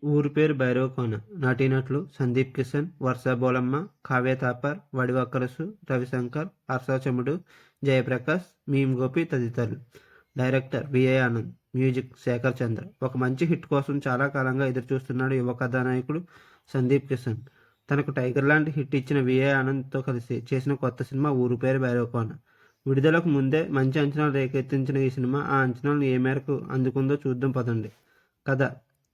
ఊరి పేరు భైరవకోన. నటీనటులు సందీప్ కిషన్, వర్ష బోలమ్మ, కావ్య థాపర్, వడివ అక్కరసు, రవిశంకర్, హర్ష చెముడు, జయప్రకాష్, మీమ్ గోపి తదితరులు. Director VA Anand. Music Shekhar Chandra. ఒక మంచి హిట్ కోసం చాలా కాలంగా ఎదురుచూస్తున్నాడు యువ కథానాయకుడు సందీప్ కిషన్. తనకు టైగర్ లాంటి హిట్ ఇచ్చిన విఏ ఆనంద్తో కలిసి చేసిన కొత్త సినిమా ఊరి పేరు భైరవకోన. విడుదలకు ముందే మంచి అంచనాలు రేకెత్తించిన ఈ సినిమా ఆ అంచనాలను ఏ మేరకు అందుకుందో చూద్దాం పదండి. కథ: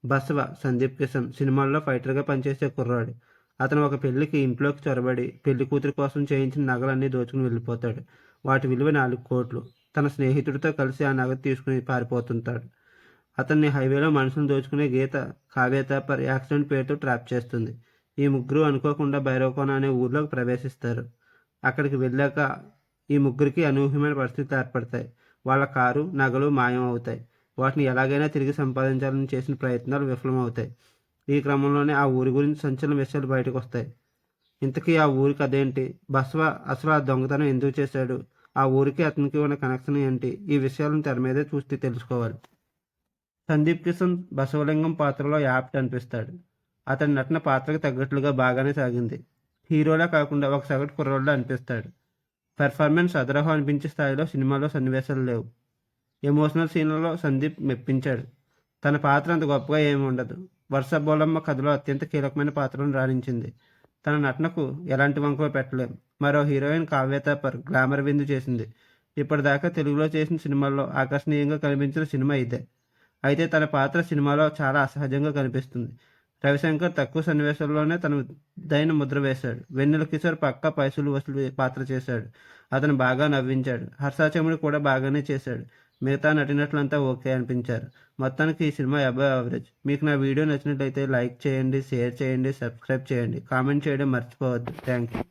బసవ సందీప్ కిషన్ సినిమాల్లో ఫైటర్గా పనిచేసే కుర్రాడు. అతను ఒక పెళ్లికి ఇంట్లోకి చొరబడి పెళ్లి కూతురు కోసం చేయించిన నగలన్నీ దోచుకుని వెళ్ళిపోతాడు. వాటి విలువ 4 కోట్లు. తన స్నేహితుడితో కలిసి ఆ నగదు తీసుకుని పారిపోతుంటాడు. అతన్ని హైవేలో మనుషులను దోచుకునే గీత, కావ్య థాపర్ యాక్సిడెంట్ పేరుతో ట్రాప్ చేస్తుంది. ఈ ముగ్గురు అనుకోకుండా భైరవకోన అనే ఊర్లోకి ప్రవేశిస్తారు. అక్కడికి వెళ్ళాక ఈ ముగ్గురికి అనూహ్యమైన పరిస్థితులు ఏర్పడతాయి. వాళ్ళ కారు, నగలు మాయం అవుతాయి. వాటిని ఎలాగైనా తిరిగి సంపాదించాలని చేసిన ప్రయత్నాలు విఫలమవుతాయి. ఈ క్రమంలోనే ఆ ఊరి గురించి సంచలన విషయాలు బయటకు వస్తాయి. ఇంతకీ ఆ ఊరికి అదేంటి? బసవ అసలు ఆ దొంగతనం ఎందుకు చేశాడు? ఆ ఊరికి అతనికి ఉన్న కనెక్షన్ ఏంటి? ఈ విషయాలను తెర మీదే చూస్తే తెలుసుకోవాలి. సందీప్ కిషన్ బసవలింగం పాత్రలో యాప్ట్ అనిపిస్తాడు. అతని నటన పాత్రకు తగ్గట్లుగా బాగానే సాగింది. హీరోలా కాకుండా ఒక సగటు కుర్రోడ్లా అనిపిస్తాడు. పెర్ఫార్మెన్స్ అదరహో అనిపించే స్థాయిలో సినిమాలో సన్నివేశాలు లేవు. ఎమోషనల్ సీన్లలో సందీప్ మెప్పించాడు. తన పాత్ర అంత గొప్పగా ఏమి ఉండదు. వర్ష బోలమ్మ కథలో అత్యంత కీలకమైన పాత్రను రాణించింది. తన నటనకు ఎలాంటి వంకలు పెట్టలేం. మరో హీరోయిన్ కావ్య థాపర్ గ్లామర్ విందు చేసింది. ఇప్పటిదాకా తెలుగులో చేసిన సినిమాల్లో ఆకర్షణీయంగా కనిపించిన సినిమా ఇదే. అయితే తన పాత్ర సినిమాలో చాలా అసహజంగా కనిపిస్తుంది. రవిశంకర్ తక్కువ సన్నివేశాల్లోనే తన దైన ముద్ర వేశాడు. వెన్నెల కిషోర్ పక్కా పైసలు వసూలు పాత్ర చేశాడు. అతను బాగా నవ్వించాడు. హర్షాచముడు కూడా బాగానే చేశాడు. మిగతా నటినట్లంతా ఓకే అనిపించారు. మొత్తానికి ఈ సినిమా అబవ్ యావరేజ్. మీకు నా వీడియో నచ్చినట్లయితే లైక్ చేయండి, షేర్ చేయండి, సబ్స్క్రైబ్ చేయండి, కామెంట్ చేయడం మర్చిపోవద్దు. Thank you.